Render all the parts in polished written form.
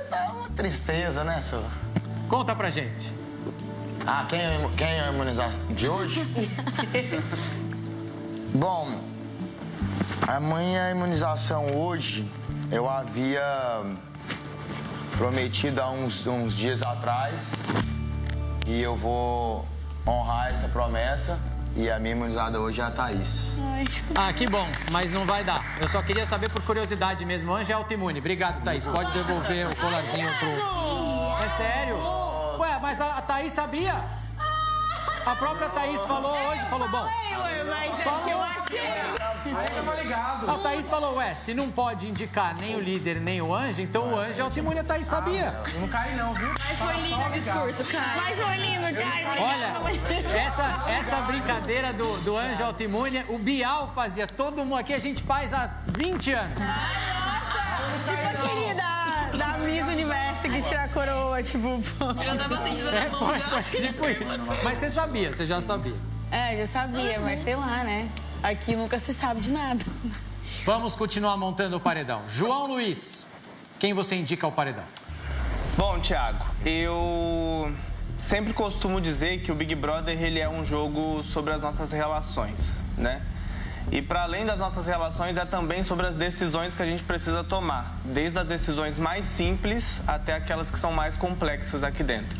Tá uma tristeza, né, senhor? Conta pra gente. Quem é a imunização de hoje? Bom, a minha imunização hoje, eu havia prometido há uns dias atrás e eu vou honrar essa promessa. E a minha imunizada hoje é a Thaís. Que bom, mas não vai dar. Eu só queria saber por curiosidade mesmo. Anjo é autoimune. Obrigado, Thaís. Pode devolver o colarzinho pro... É sério? Ué, mas a Thaís sabia? A própria Thaís falou hoje, falou, bom... Falou. A Thaís falou, se não pode indicar nem o líder, nem o Anjo, então o Anjo é autoimune, a Thaís sabia. Eu não caí não, viu? Mas foi lindo o discurso, Caio. Mas foi lindo, Caio. Olha, essa brincadeira do Anjo autoimune, o Bial fazia, todo mundo aqui, a gente faz há 20 anos. Tipo a querida da Miss Universo que tira a coroa, tipo... Eu tava sentindo na mão já. Tipo isso. Mas você sabia, você já sabia. Já sabia, mas sei lá, né? Aqui nunca se sabe de nada. Vamos continuar montando o paredão. João Luiz, quem você indica ao paredão? Bom, Thiago, eu sempre costumo dizer que o Big Brother ele é um jogo sobre as nossas relações, né? E para além das nossas relações, é também sobre as decisões que a gente precisa tomar, desde as decisões mais simples até aquelas que são mais complexas aqui dentro.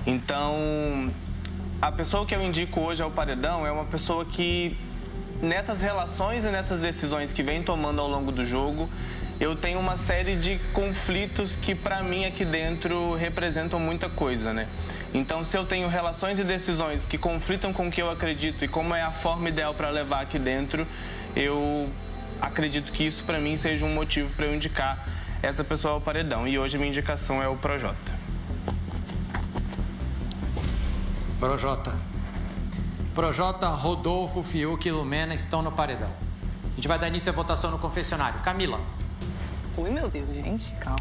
Então, a pessoa que eu indico hoje ao paredão é uma pessoa que, nessas relações e nessas decisões que vem tomando ao longo do jogo, eu tenho uma série de conflitos que, para mim, aqui dentro, representam muita coisa, né? Então, se eu tenho relações e decisões que conflitam com o que eu acredito e como é a forma ideal para levar aqui dentro, eu acredito que isso, para mim, seja um motivo para eu indicar essa pessoa ao paredão. E hoje a minha indicação é o Projota. Projota, Rodolfo, Fiuk e Lumena estão no paredão. A gente vai dar início à votação no confessionário. Camila. Ui, meu Deus, gente, calma.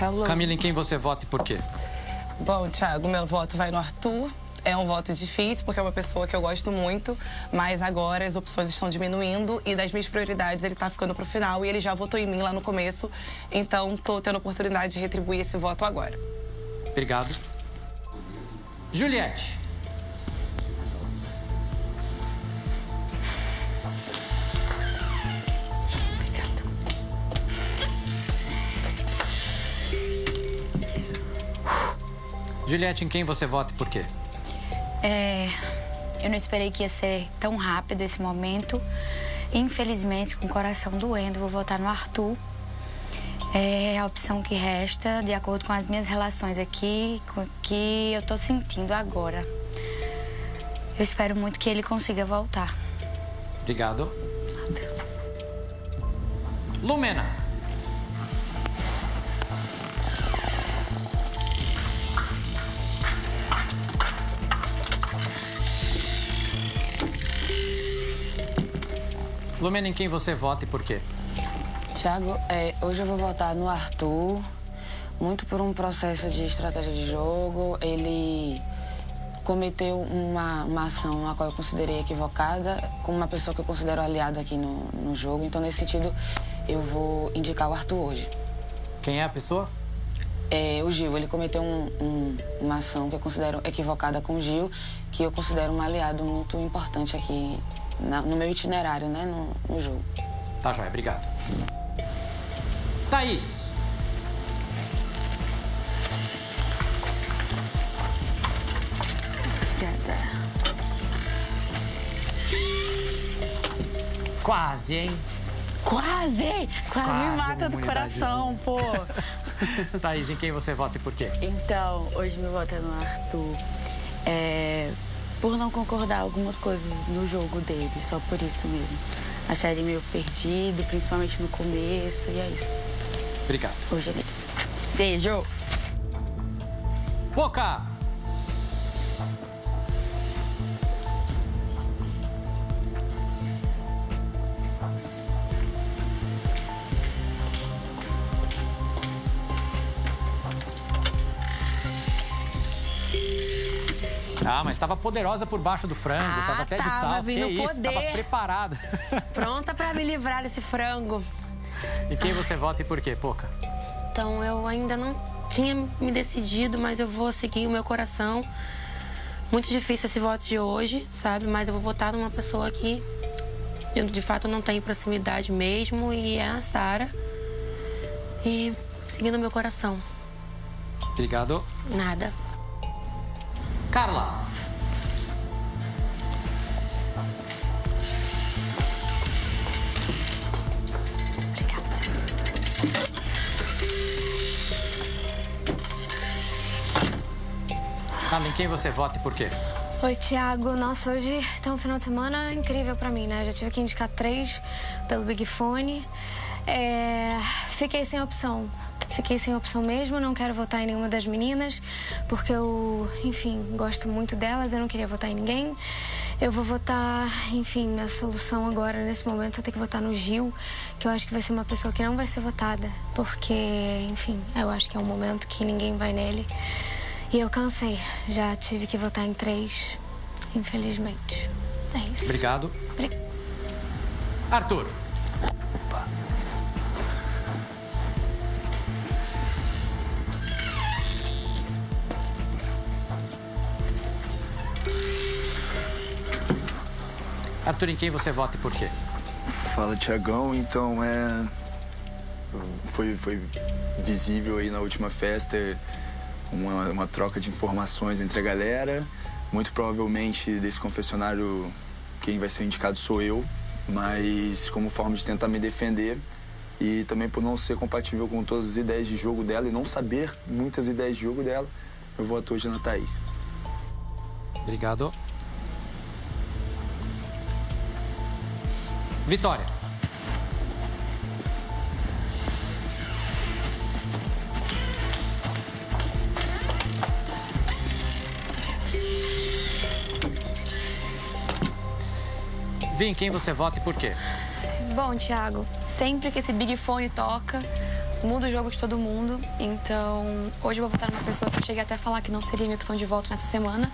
Hello. Camila, em quem você vota e por quê? Bom, Thiago, meu voto vai no Arthur. É um voto difícil, porque é uma pessoa que eu gosto muito, mas agora as opções estão diminuindo e das minhas prioridades ele tá ficando pro final e ele já votou em mim lá no começo, então tô tendo a oportunidade de retribuir esse voto agora. Obrigado. Juliette. Juliette, em quem você vota e por quê? Eu não esperei que ia ser tão rápido esse momento. Infelizmente, com o coração doendo, vou votar no Arthur. É a opção que resta, de acordo com as minhas relações aqui, com o que eu tô sentindo agora. Eu espero muito que ele consiga voltar. Obrigado. Lumena. Lumena, em quem você vota e por quê? Thiago, hoje eu vou votar no Arthur, muito por um processo de estratégia de jogo. Ele cometeu uma ação a qual eu considerei equivocada, com uma pessoa que eu considero aliada aqui no jogo. Então, nesse sentido, eu vou indicar o Arthur hoje. Quem é a pessoa? O Gil. Ele cometeu uma ação que eu considero equivocada com o Gil, que eu considero um aliado muito importante aqui no meu itinerário, né, no jogo. Tá, joia. Obrigado. Thaís. Obrigada. Quase, hein? Quase me mata do coração, pô. Thaís, em quem você vota e por quê? Então, hoje meu voto é no Arthur. Por não concordar algumas coisas no jogo dele, só por isso mesmo. Achar ele meio perdido, principalmente no começo, e é isso. Obrigado. Hoje ele... Beijo! Boca! Ah, mas estava poderosa por baixo do frango, tava até de salto. Vindo Que isso, poder. tava preparada. Pronta pra me livrar desse frango. E quem você vota e por quê, Poca? Então, eu ainda não tinha me decidido, mas eu vou seguir o meu coração. Muito difícil esse voto de hoje, sabe? Mas eu vou votar numa pessoa que, de fato, não tem proximidade mesmo, e é a Sara. E seguindo o meu coração. Obrigado. Nada. Carla. Carla, em quem você vota e por quê? Oi, Thiago. Nossa, hoje tá um final de semana incrível pra mim, né? Já tive que indicar 3 pelo Big Fone. Fiquei sem opção. Fiquei sem opção mesmo, não quero votar em nenhuma das meninas, porque eu, enfim, gosto muito delas, eu não queria votar em ninguém. Eu vou votar, enfim, minha solução agora, nesse momento, eu tenho que votar no Gil, que eu acho que vai ser uma pessoa que não vai ser votada, porque, enfim, eu acho que é um momento que ninguém vai nele. E eu cansei, já tive que votar em 3, infelizmente. É isso. Obrigado. Arthur. Arthur, em quem você vota e por quê? Fala, Thiagão. Então, foi visível aí na última festa uma troca de informações entre a galera. Muito provavelmente, desse confessionário, quem vai ser indicado sou eu. Mas como forma de tentar me defender e também por não ser compatível com todas as ideias de jogo dela e não saber muitas ideias de jogo dela, eu voto hoje na Thaís. Obrigado. Vitória. Vi em quem você vota e por quê? Bom, Thiago, sempre que esse Big Fone toca, muda o jogo de todo mundo. Então, hoje eu vou votar numa pessoa que eu cheguei até a falar que não seria minha opção de voto nessa semana.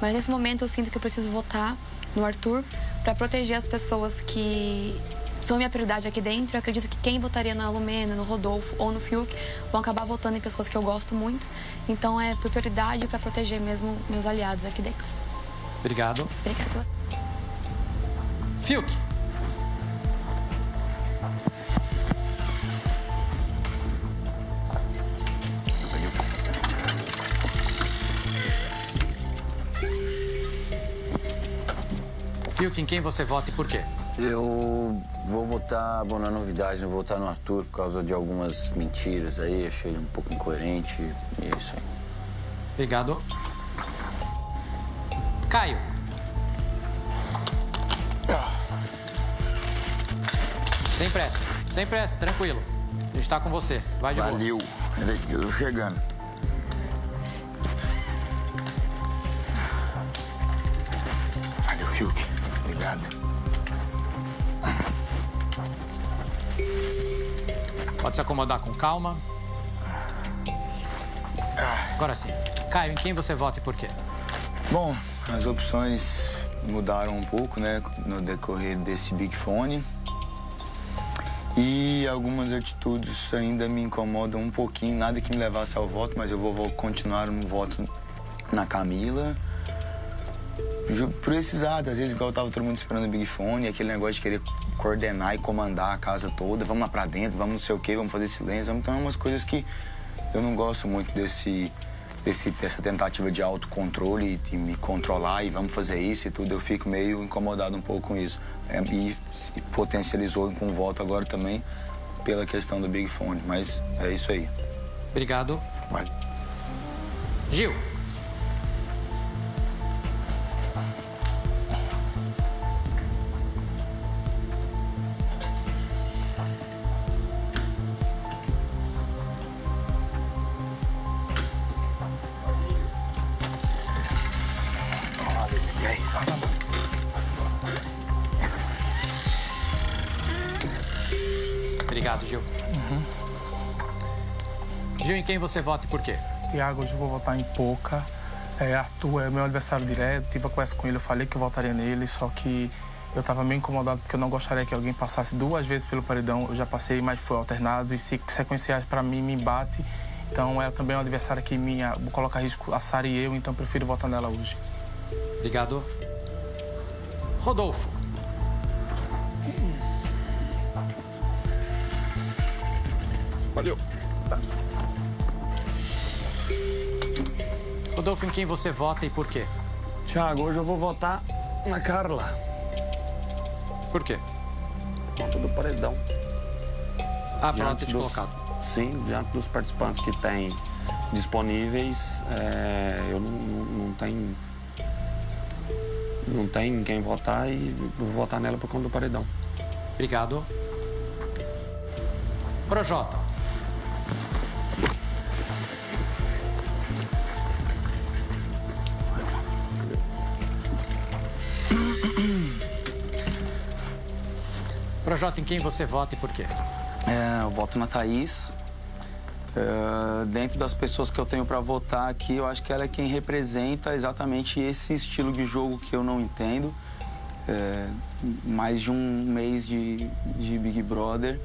Mas nesse momento eu sinto que eu preciso votar no Arthur para proteger as pessoas que são minha prioridade aqui dentro. Eu acredito que quem votaria na Lumena, no Rodolfo ou no Fiuk vão acabar votando em pessoas que eu gosto muito. Então é por prioridade para proteger mesmo meus aliados aqui dentro. Obrigado. Obrigada. Fiuk. Fiuk, em quem você vota e por quê? Eu vou votar, bom, na novidade, eu vou votar no Arthur por causa de algumas mentiras aí, achei ele um pouco incoerente e é isso aí. Obrigado. Caio. Sem pressa, tranquilo. A gente tá com você, vai de boa. Valeu, eu tô chegando. Valeu, Fiuk, obrigado. Pode se acomodar com calma. Agora sim. Caio, em quem você vota e por quê? Bom, as opções mudaram um pouco, né, no decorrer desse Big Fone. E algumas atitudes ainda me incomodam um pouquinho, nada que me levasse ao voto, mas eu vou continuar no voto na Camila. Por esses atos, às vezes, igual tava todo mundo esperando o Big Fone, aquele negócio de querer coordenar e comandar a casa toda, vamos lá pra dentro, vamos não sei o quê, vamos fazer silêncio. Então é umas coisas que eu não gosto muito dessa tentativa de autocontrole e me controlar e vamos fazer isso e tudo. Eu fico meio incomodado um pouco com isso. E potencializou com o voto agora também pela questão do Big Fone. Mas é isso aí. Obrigado. Vale. Gil. Obrigado, Gil. Gil, em quem você vota e por quê? Thiago, hoje eu vou votar em Poca. Arthur é o meu adversário direto, tive a conversa com ele, eu falei que eu votaria nele, só que eu estava meio incomodado porque eu não gostaria que alguém passasse 2 vezes pelo paredão. Eu já passei, mas foi alternado e sequenciais para mim me bate. Então ela também é um adversário que me coloca a risco a Sara e eu, então prefiro votar nela hoje. Obrigado. Rodolfo. Valeu. Rodolfo, em quem você vota e por quê? Thiago, hoje eu vou votar na Carla. Por quê? Conta do paredão. Ah, pra ela ter te colocado. Sim, diante dos participantes que tem disponíveis, eu não tenho em quem votar e vou votar nela por conta do paredão. Obrigado. Projota. Projota, em quem você vota e por quê? Eu voto na Thaís. Dentro das pessoas que eu tenho para votar aqui, eu acho que ela é quem representa exatamente esse estilo de jogo que eu não entendo. Mais de um mês de Big Brother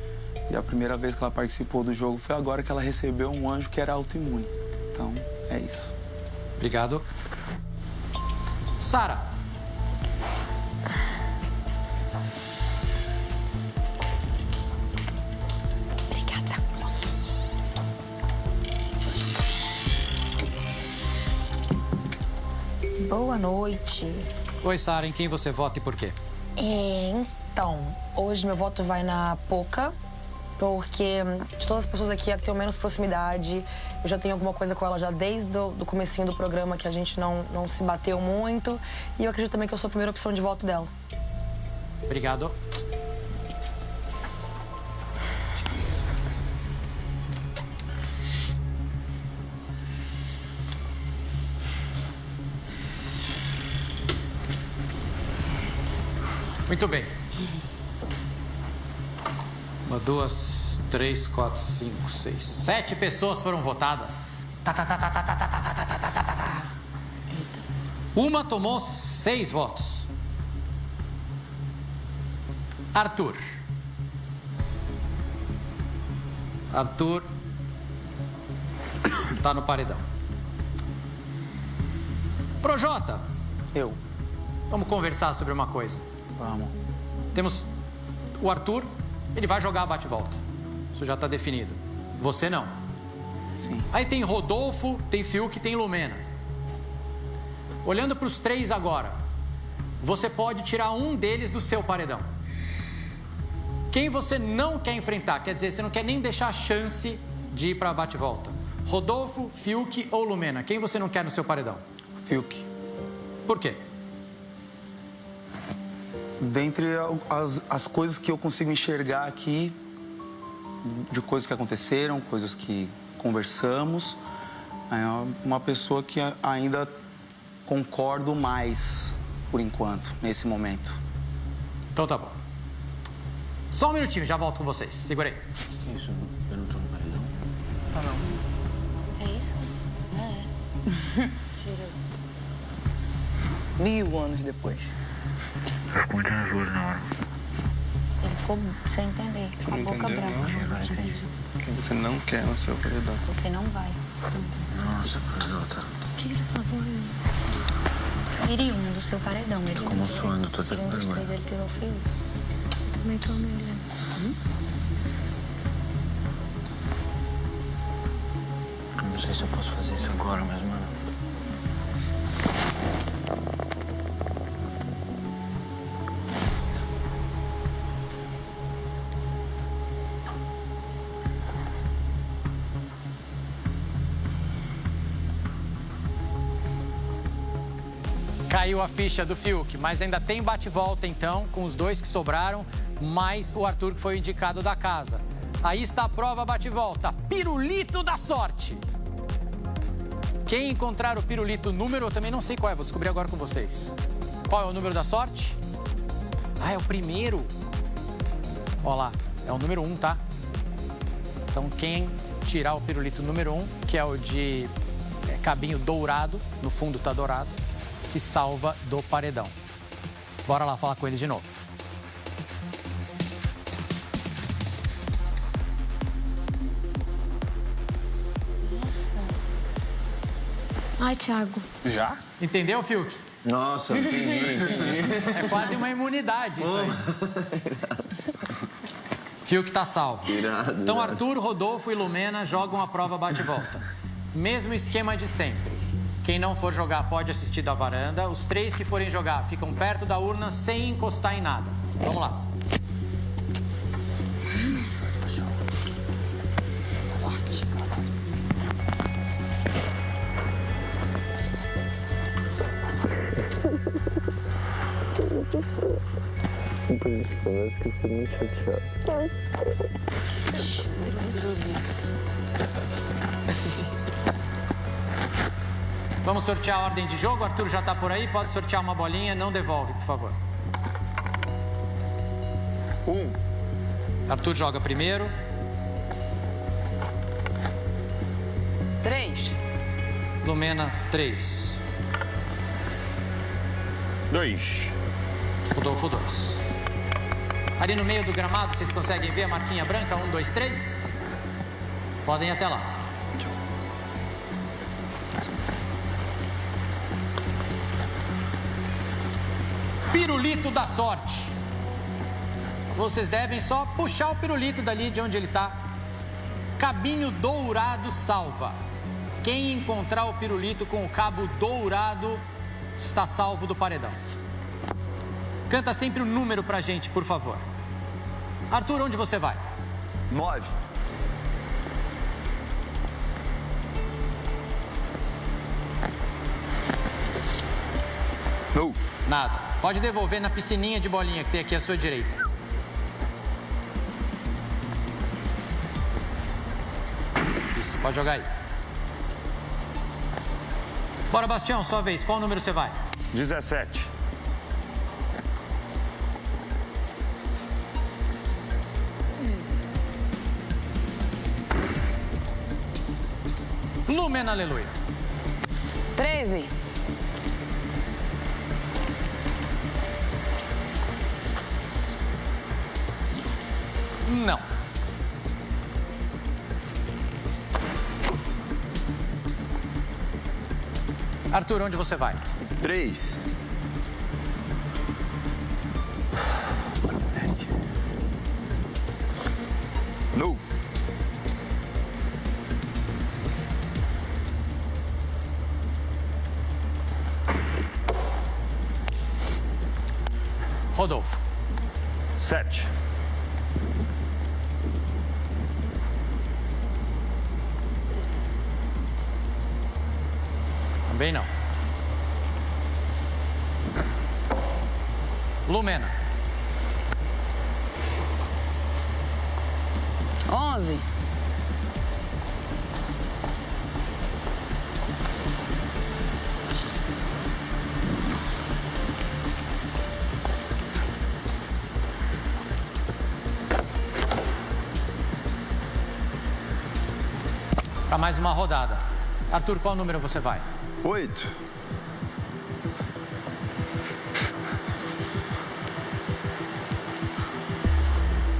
e a primeira vez que ela participou do jogo foi agora que ela recebeu um anjo que era autoimune. Então, é isso. Obrigado. Sara. Boa noite. Oi, Sara, em quem você vota e por quê? Então, hoje meu voto vai na Poca, porque de todas as pessoas aqui, a que tenho menos proximidade, eu já tenho alguma coisa com ela já desde o comecinho do programa, que a gente não se bateu muito, e eu acredito também que eu sou a primeira opção de voto dela. Obrigado. Muito bem. 1, 2, 3, 4, 5, 6, 7 pessoas foram votadas. Uma tomou 6 votos. Arthur. Arthur tá no paredão. Projota. Eu. Vamos conversar sobre uma coisa. Vamos. Temos o Arthur, ele vai jogar bate-volta. Isso já está definido. Você não. Sim. Aí tem Rodolfo, tem Fiuk, tem Lumena. Olhando para os 3 agora, você pode tirar um deles do seu paredão. Quem você não quer enfrentar? Quer dizer, você não quer nem deixar a chance de ir para bate-volta. Rodolfo, Fiuk ou Lumena? Quem você não quer no seu paredão? Fiuk. Por quê? Dentre as coisas que eu consigo enxergar aqui, de coisas que aconteceram, coisas que conversamos, é uma pessoa que ainda concordo mais, por enquanto, nesse momento. Então tá bom. Só um minutinho, já volto com vocês. Segura aí. Que isso? Eu não tô no paredão? Ah, não. É isso? Tira. 1000 anos depois. Eu fico muito nervoso na hora. Ele ficou sem entender, com a boca branca. Quem você não quer no seu paredão? Você não vai. Nossa, Projota. Tira, por favor. Tire um do seu paredão. Ele Como suando, tô até tirou um com dos vergonha. 3, ele tirou o Fiuk. Também tô me olhando. Não sei se eu posso fazer isso agora, mas, mano... Caiu a ficha do Fiuk, mas ainda tem bate-volta, então, com os 2 que sobraram, mais o Arthur, que foi o indicado da casa. Aí está a prova bate-volta. Pirulito da sorte. Quem encontrar o pirulito número, eu também não sei qual é, vou descobrir agora com vocês. Qual é o número da sorte? Ah, é o primeiro. Ó lá, é o número 1, tá? Então, quem tirar o pirulito número 1, que é o de cabinho dourado, no fundo tá dourado, se salva do paredão. Bora lá falar com eles de novo. Ai, Thiago. Já? Entendeu, Fiuk? Nossa, entendi. É quase uma imunidade isso aí. Fiuk tá salvo. Irado, Então, irado. Arthur, Rodolfo e Lumena jogam a prova bate-volta. Mesmo esquema de sempre. Quem não for jogar pode assistir da varanda. Os 3 que forem jogar ficam perto da urna sem encostar em nada. Vamos lá. Parece que eu fiquei muito chateado. Vamos sortear a ordem de jogo. Arthur já tá por aí. Pode sortear uma bolinha. Não devolve, por favor. 1. Arthur joga primeiro. 3. Lumena, 3. 2. Rodolfo, 2. Ali no meio do gramado, vocês conseguem ver a marquinha branca? 1, 2, 3. Podem ir até lá. Pirulito da sorte. Vocês devem só puxar o pirulito dali de onde ele está. Cabinho dourado salva. Quem encontrar o pirulito com o cabo dourado está salvo do paredão. Canta sempre o número pra gente, por favor. Arthur, onde você vai? 9. Não. Nada. Pode devolver na piscininha de bolinha que tem aqui à sua direita. Isso, pode jogar aí. Bora, Bastião, sua vez. Qual número você vai? 17. Lumena, aleluia. 13. Não. Arthur, onde você vai? 3. No. Rodolfo. 7. Também não. Lumena. 11. Para mais uma rodada. Arthur, qual número você vai? 8.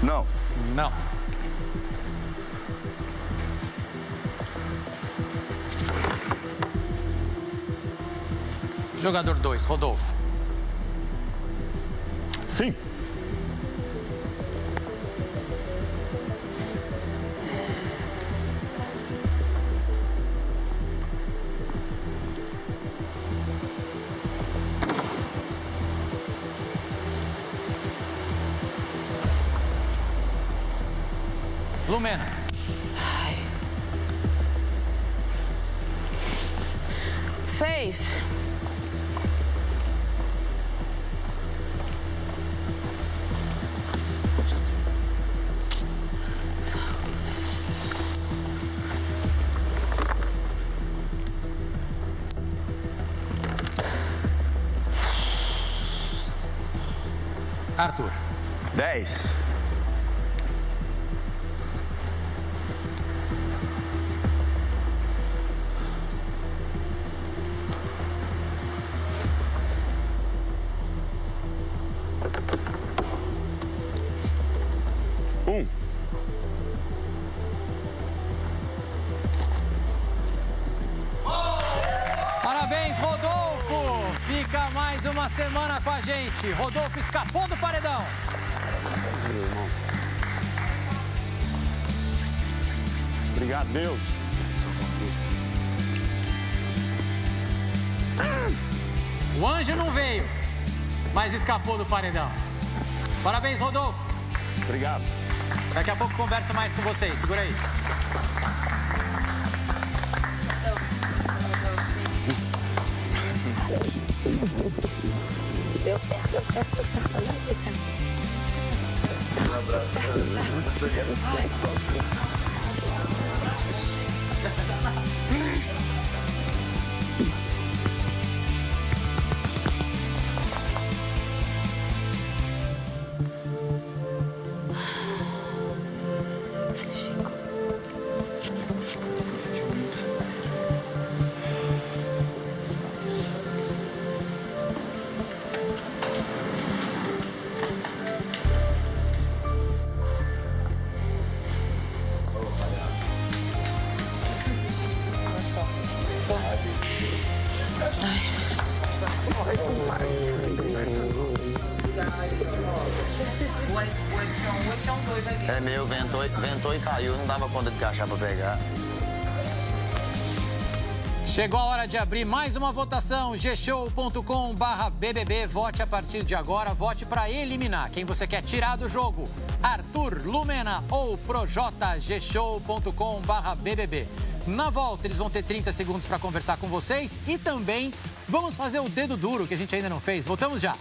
Não. Não. Jogador 2, Rodolfo. Sim. Lumena. 6. Arthur. 10. uma semana com a gente. Rodolfo escapou do paredão. Obrigado, Deus. O anjo não veio, mas escapou do paredão. Parabéns, Rodolfo. Obrigado. Daqui a pouco converso mais com vocês. Segura aí. Deu certo. Um abraço. É meu, ventou e caiu, não dava conta de encaixar pra pegar. Chegou a hora de abrir mais uma votação, gshow.com/BBB. Vote a partir de agora, vote para eliminar quem você quer tirar do jogo. Arthur, Lumena ou Projota, gshow.com/BBB. Na volta, eles vão ter 30 segundos para conversar com vocês e também vamos fazer o dedo duro, que a gente ainda não fez. Voltamos já.